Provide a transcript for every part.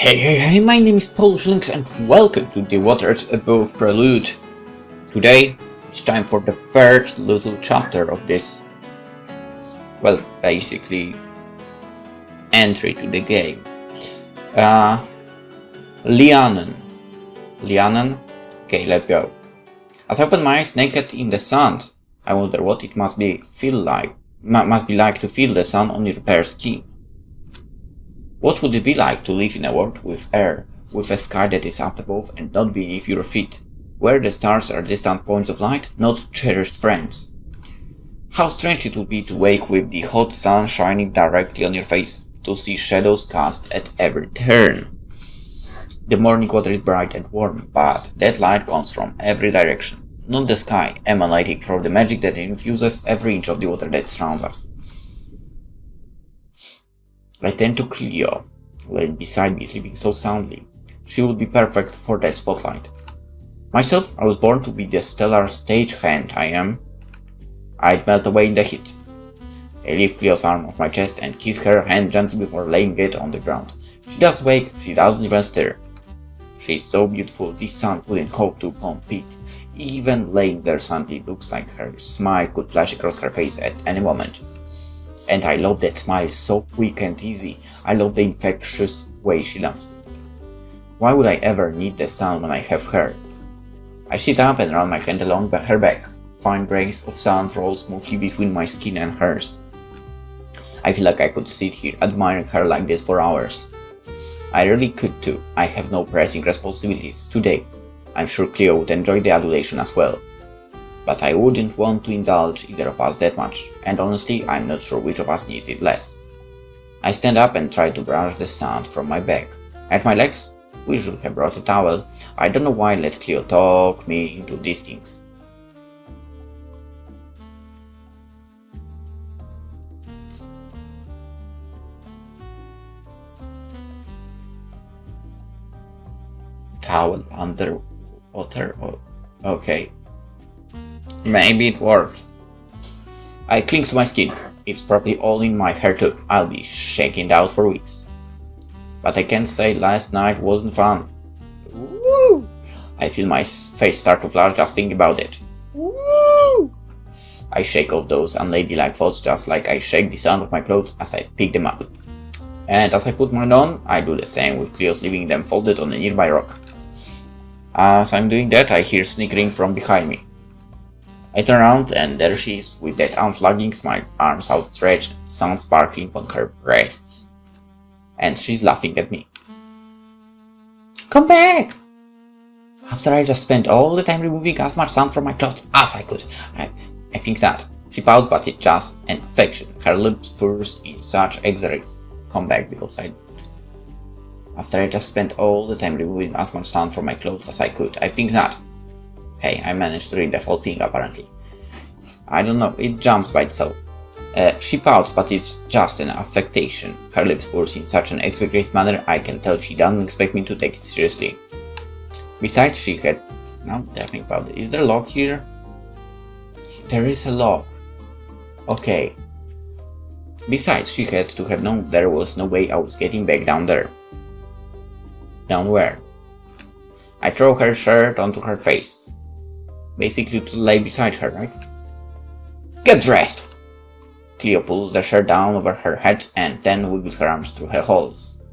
Hey, my name is PolishLynx and welcome to the Waters Above Prelude. Today, it's time for the third little chapter of this, well, basically, entry to the game. Leannan. Leannan? Okay, let's go. As I open my eyes naked in the sand, I wonder what it must be like to feel the sun on your bare skin. What would it be like to live in a world with air, with a sky that is up above and not beneath your feet, where the stars are distant points of light, not cherished friends? How strange it would be to wake with the hot sun shining directly on your face, to see shadows cast at every turn. The morning water is bright and warm, but that light comes from every direction, not the sky, emanating from the magic that infuses every inch of the water that surrounds us. I turn to Cleo, laying beside me, sleeping so soundly. She would be perfect for that spotlight. Myself, I was born to be the stellar stagehand I am. I'd melt away in the heat. I lift Cleo's arm off my chest and kiss her hand gently before laying it on the ground. She doesn't wake, she doesn't even stir. She's so beautiful, this sun couldn't hope to compete. Even laying there sadly looks like her smile could flash across her face at any moment. And I love that smile, so quick and easy. I love the infectious way she laughs. Why would I ever need the sun when I have her? I sit up and run my hand along her back. Fine rays of sand roll smoothly between my skin and hers. I feel like I could sit here admiring her like this for hours. I really could too. I have no pressing responsibilities today. I'm sure Cleo would enjoy the adulation as well. But I wouldn't want to indulge either of us that much, and honestly, I'm not sure which of us needs it less. I stand up and try to brush the sand from my back. At my legs, we should have brought a towel. I don't know why I let Cleo talk me into these things. Towel under water? Oh, okay. Maybe it works. I cling to my skin. It's probably all in my hair too. I'll be shaking it out for weeks. But I can't say last night wasn't fun. Woo! I feel my face start to flush just thinking about it. Woo! I shake off those unladylike thoughts just like I shake the sound of my clothes as I pick them up. And as I put mine on, I do the same with Cleo's, leaving them folded on a nearby rock. As I'm doing that, I hear snickering from behind me. I turn around and there she is, with that unflagging smile, arms outstretched, sun sparkling on her breasts. And she's laughing at me. Come back! After I just spent all the time removing as much sand from my clothes as I could. I think not. She pouts, but it's just an affection. Her lips purse in such exaggerate. Come back, because After I just spent all the time removing as much sand from my clothes as I could. I think not. Okay, I managed to read the whole thing apparently. I don't know, it jumps by itself. She pouts, but it's just an affectation. Her lips purse in such an exaggerated manner, I can tell she doesn't expect me to take it seriously. Besides, she had... Now that I think about it, is there a lock here? There is a lock. Okay. Besides, she had to have known there was no way I was getting back down there. Down where? I throw her shirt onto her face. Basically to lay beside her, right? Get dressed! Cleo pulls the shirt down over her head and then wiggles her arms through her holes.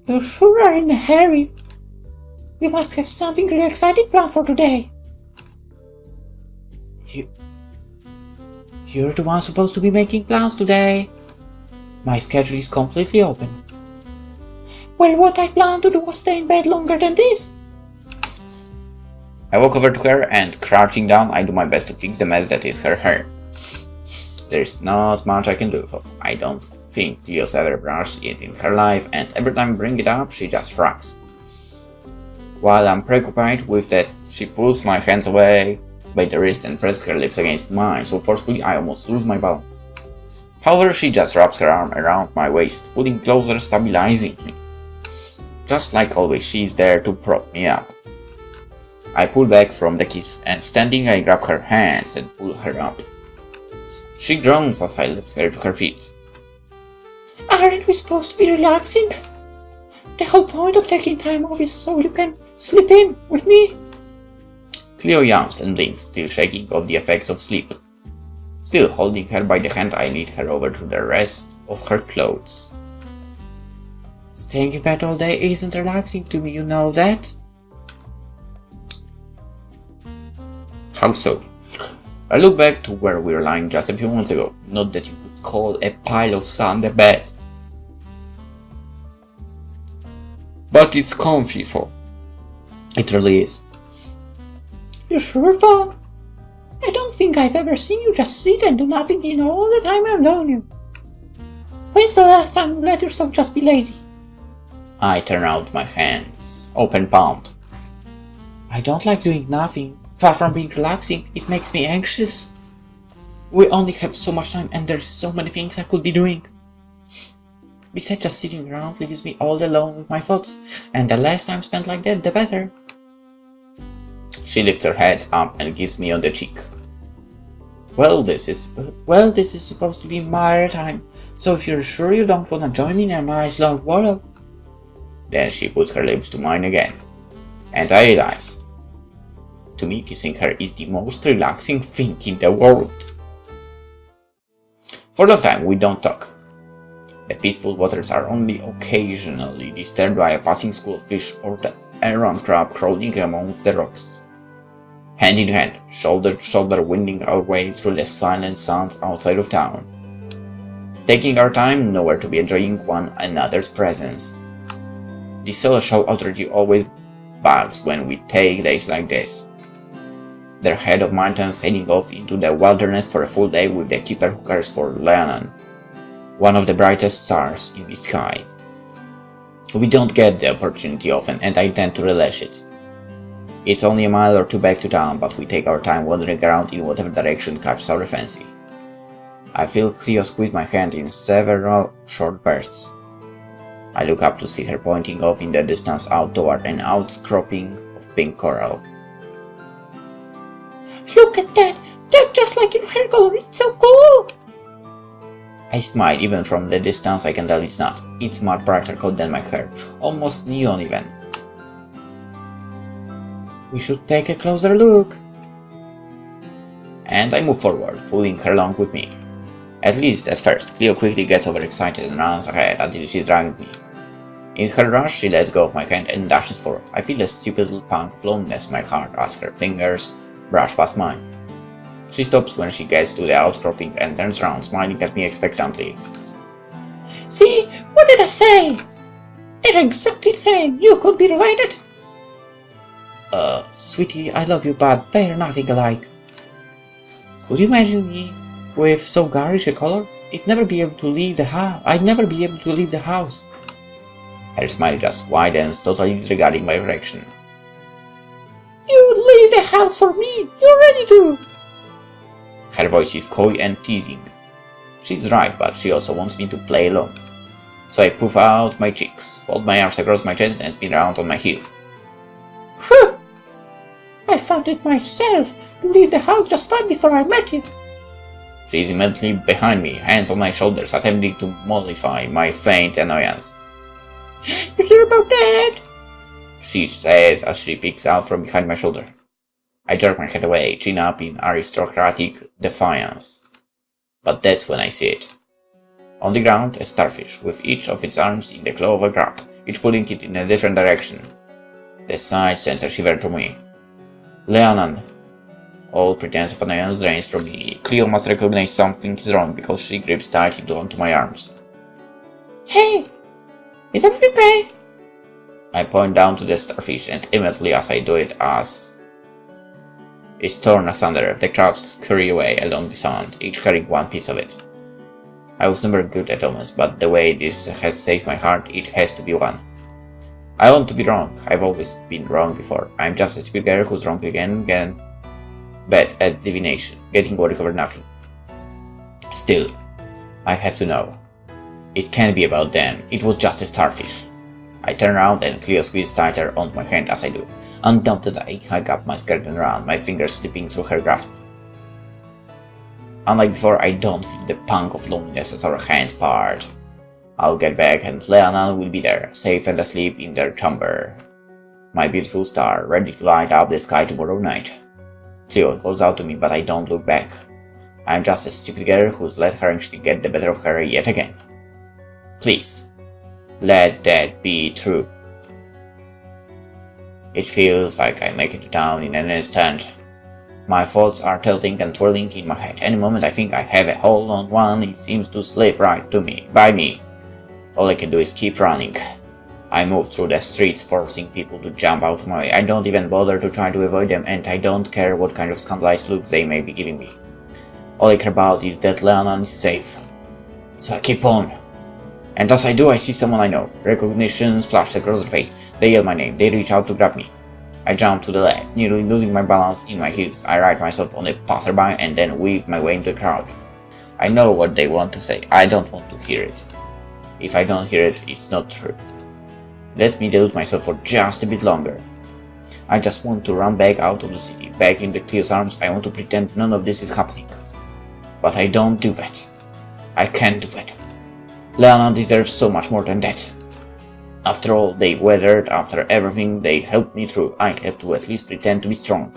You sure are in a hurry. You must have something really exciting planned for today. You're the one supposed to be making plans today. My schedule is completely open. Well, what I plan to do was stay in bed longer than this. I walk over to her and, crouching down, I do my best to fix the mess that is her hair. There's not much I can do, for I don't think Cleo's ever brushed it in her life, and every time I bring it up, she just shrugs. While I'm preoccupied with that, she pulls my hands away by the wrist and presses her lips against mine so forcefully I almost lose my balance. However, she just wraps her arm around my waist, pulling closer, stabilizing me. Just like always, she's there to prop me up. I pull back from the kiss, and standing I grab her hands and pull her up. She groans as I lift her to her feet. Aren't we supposed to be relaxing? The whole point of taking time off is so you can sleep in with me. Cleo yawns and blinks, still shaking off the effects of sleep. Still holding her by the hand, I lead her over to the rest of her clothes. Staying in bed all day isn't relaxing to me, you know that? How so? I look back to where we were lying just a few months ago. Not that you could call a pile of sand a bed. But it's comfy, Fo. It really is. You sure, Fo? I don't think I've ever seen you just sit and do nothing in all the time I've known you. When's the last time you let yourself just be lazy? I turn out my hands, open palmed. I don't like doing nothing. Far from being relaxing, it makes me anxious. We only have so much time and there's so many things I could be doing. Besides, just sitting around leaves me all alone with my thoughts, and the less time spent like that, the better. She lifts her head up and kisses me on the cheek. Well, this is supposed to be my time, so if you're sure you don't want to join me in a nice long wallow. Then she puts her lips to mine again, and I realize, to me kissing her is the most relaxing thing in the world. For a long time we don't talk. The peaceful waters are only occasionally disturbed by a passing school of fish or the errant crab crawling amongst the rocks. Hand in hand, shoulder to shoulder, winding our way through the silent sounds outside of town. Taking our time, nowhere to be enjoying one another's presence. The social authority always bugs when we take days like this. Their head of mountains heading off into the wilderness for a full day with the keeper who cares for Leannan, one of the brightest stars in the sky. We don't get the opportunity often, and I tend to relish it. It's only a mile or two back to town, but we take our time wandering around in whatever direction catches our fancy. I feel Cleo squeeze my hand in several short bursts. I look up to see her pointing off in the distance out toward an outcropping of pink coral. Look at that! That's just like your hair color, it's so cool! I smile. Even from the distance I can tell it's not. It's much brighter colored than my hair, almost neon even. We should take a closer look. And I move forward, pulling her along with me. At least at first, Cleo quickly gets overexcited and runs ahead until she drags me. In her rush, she lets go of my hand and dashes forward. I feel a stupid little pang of loneliness in my heart as her fingers brush past mine. She stops when she gets to the outcropping and turns around, smiling at me expectantly. See, what did I say? They're exactly the same. You could be related. Sweetie, I love you, but they're nothing alike. Could you imagine me with so garish a color? I'd never be able to leave the house. Her smile just widens, totally disregarding my reaction. You would leave the house for me. You already do. Her voice is coy and teasing. She's right, but she also wants me to play along. So I puff out my cheeks, fold my arms across my chest and spin around on my heel. Phew! I found it myself to leave the house just fine before I met you. She is immediately behind me, hands on my shoulders, attempting to mollify my faint annoyance. You sure about that? She says as she peeks out from behind my shoulder. I jerk my head away, chin up in aristocratic defiance. But that's when I see it. On the ground, a starfish, with each of its arms in the claw of a crab, each pulling it in a different direction. The sight sends a shiver through me. Leannan. All pretense of annoyance drains from me. Cleo must recognize something is wrong because she grips tightly onto my arms. Hey! Is everything okay? I point down to the starfish, and immediately as I do it, is torn asunder. The crabs scurry away along the sand, each carrying one piece of it. I was never good at omens, but the way this has saved my heart, it has to be one. I want to be wrong. I've always been wrong before. I'm just a stupid girl who's wrong again, bad at divination, getting worried over nothing. Still, I have to know. It can't be about them. It was just a starfish. I turn around and Cleo squeezes tighter onto my hand as I do. Undaunted, I hug up my skirt and around, my fingers slipping through her grasp. Unlike before, I don't feel the pang of loneliness as our hands part. I'll get back and Leannan will be there, safe and asleep in their chamber. My beautiful star, ready to light up the sky tomorrow night. Cleo calls out to me, but I don't look back. I'm just a stupid girl who's let her instinct get the better of her yet again. Please, let that be true. It feels like I make it to town in an instant. My thoughts are tilting and twirling in my head. Any moment I think I have a hold on one, it seems to slip right by me. All I can do is keep running. I move through the streets, forcing people to jump out of my way. I don't even bother to try to avoid them, and I don't care what kind of scandalized looks they may be giving me. All I care about is that Leannan is safe. So I keep on. And as I do, I see someone I know. Recognitions flash across their face. They yell my name. They reach out to grab me. I jump to the left, nearly losing my balance in my heels. I right myself on a passerby and then weave my way into the crowd. I know what they want to say. I don't want to hear it. If I don't hear it, it's not true. Let me delude myself for just a bit longer. I just want to run back out of the city, back in the Cleo's arms. I want to pretend none of this is happening. But I don't do that. I can't do that. Leannan deserves so much more than that. After all they've weathered, after everything they've helped me through, I have to at least pretend to be strong.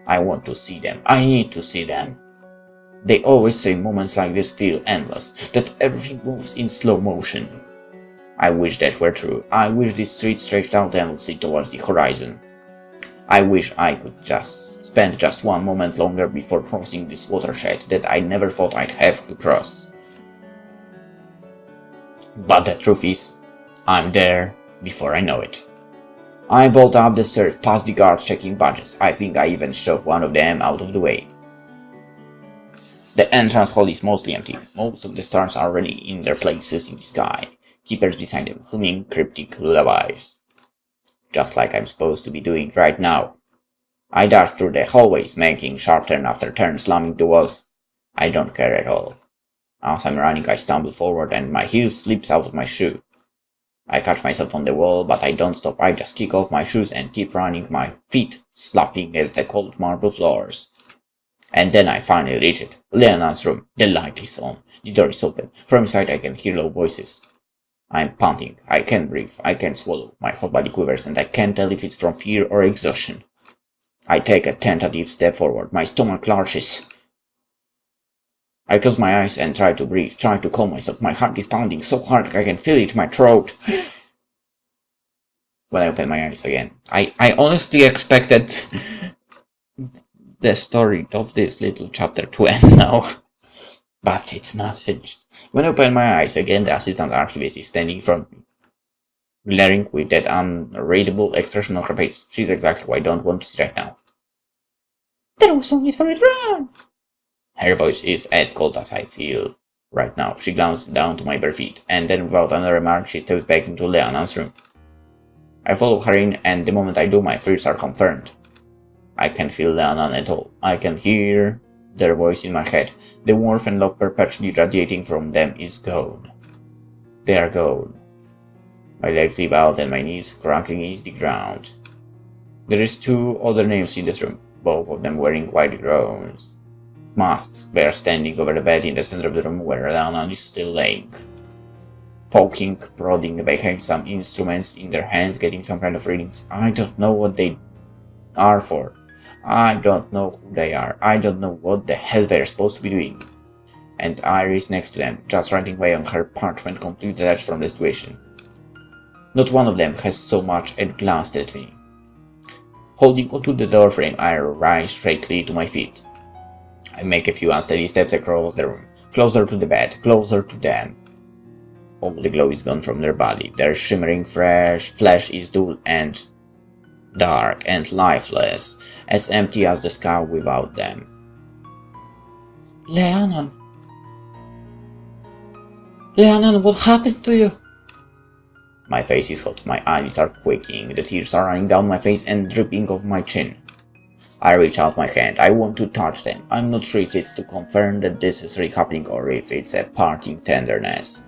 I want to see them. I need to see them. They always say moments like this feel endless, that everything moves in slow motion. I wish that were true. I wish this street stretched out endlessly towards the horizon. I wish I could just spend just one moment longer before crossing this watershed that I never thought I'd have to cross. But the truth is, I'm there before I know it. I bolt up the stairs past the guards checking badges. I think I even shove one of them out of the way. The entrance hall is mostly empty. Most of the stars are already in their places in the sky, keepers beside them humming cryptic lullabies. Just like I'm supposed to be doing right now. I dash through the hallways, making sharp turn after turn, slamming the walls. I don't care at all. As I'm running, I stumble forward and my heel slips out of my shoe. I catch myself on the wall, but I don't stop. I just kick off my shoes and keep running, my feet slapping at the cold marble floors. And then I finally reach it. Leannan's room. The light is on. The door is open. From inside I can hear low voices. I'm panting. I can't breathe. I can't swallow. My whole body quivers and I can't tell if it's from fear or exhaustion. I take a tentative step forward. My stomach lurches. I close my eyes and try to breathe, try to calm myself. My heart is pounding so hard I can feel it in my throat. When I open my eyes again, I honestly expected the story of this little chapter to end now. But it's not finished. When I open my eyes again, the assistant archivist is standing in front of me, glaring with that unreadable expression on her face. She's exactly what I don't want to see right now. There was only for it run! Her voice is as cold as I feel right now. She glances down to my bare feet, and then without another remark she steps back into Leannan's room. I follow her in, and the moment I do, my fears are confirmed. I can't feel Leannan at all. I can hear their voice in my head. The warmth and love perpetually radiating from them is gone. They are gone. My legs give out and my knees crack against the ground. There is two other nymphs in this room, both of them wearing white gowns. Masks. They are standing over the bed in the center of the room where Leannan is still laying. Poking, prodding, they have some instruments in their hands, getting some kind of readings. I don't know what they are for. I don't know who they are. I don't know what the hell they're supposed to be doing. And Iris next to them, just writing away on her parchment, completely detached from the situation. Not one of them has so much as glanced at me. Holding onto the doorframe, I rise straightly to my feet. I make a few unsteady steps across the room, closer to the bed, closer to them. All the glow is gone from their body. Their shimmering fresh flesh is dull and dark and lifeless, as empty as the sky without them. Leannan! Leannan, what happened to you? My face is hot, my eyelids are quaking, the tears are running down my face and dripping off my chin. I reach out my hand. I want to touch them. I'm not sure if it's to confirm that this is really happening or if it's a parting tenderness.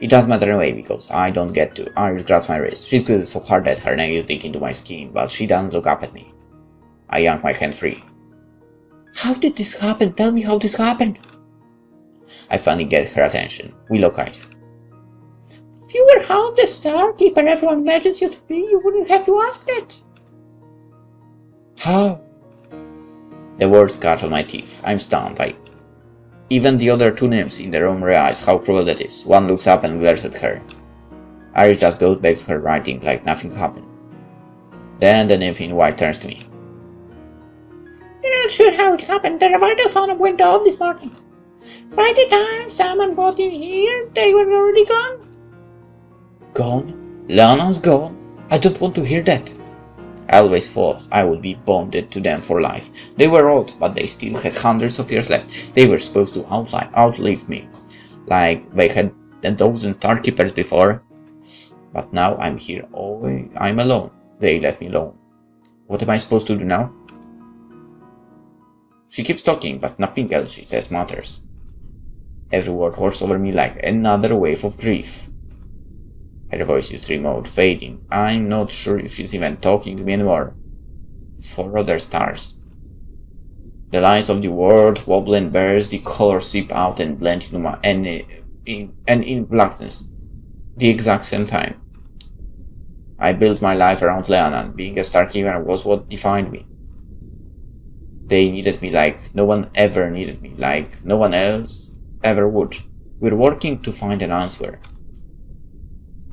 It doesn't matter anyway because I don't get to. Iris grabs my wrist. She squeezes so hard that her nails dig into my skin, but she doesn't look up at me. I yank my hand free. How did this happen? Tell me how this happened. I finally get her attention. We lock eyes. you were how the Star Keeper everyone imagines you to be, you wouldn't have to ask that. How? The words catch on my teeth. I'm stunned. Even the other two nymphs in the room realize how cruel that is. One looks up and glares at her. Iris just goes back to her writing like nothing happened. Then the nymph in white turns to me. You're not sure how it happened. The Leviathan went off this morning. By the time someone got in here, they were already gone. Gone? Leannan's gone? I don't want to hear that. I always thought I would be bonded to them for life. They were old, but they still had hundreds of years left. They were supposed to outlive me, like they had a dozen Star Keepers before. But now I'm here. I'm alone. They left me alone. What am I supposed to do now? She keeps talking, but nothing else she says matters. Every word washes over me like another wave of grief. Her voice is remote, fading. I'm not sure if she's even talking to me anymore. 4 other stars. The lines of the world wobble and burst, the colors sweep out and blend in blackness. The exact same time. I built my life around Leannan. Being a Starkeeper was what defined me. They needed me like no one ever needed me, like no one else ever would. We're working to find an answer.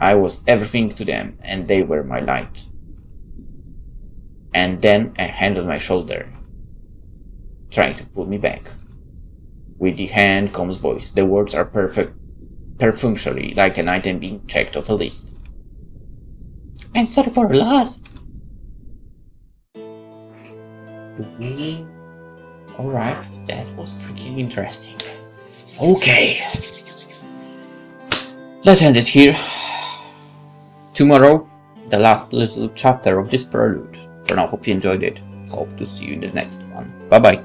I was everything to them, and they were my light. And then a hand on my shoulder, trying to pull me back. With the hand comes voice. The words are perfunctorily, like an item being checked off a list. I'm sorry for your loss. Alright, that was freaking interesting. Okay. Let's end it here. Tomorrow, the last little chapter of this prelude. For now, hope you enjoyed it. Hope to see you in the next one. Bye bye.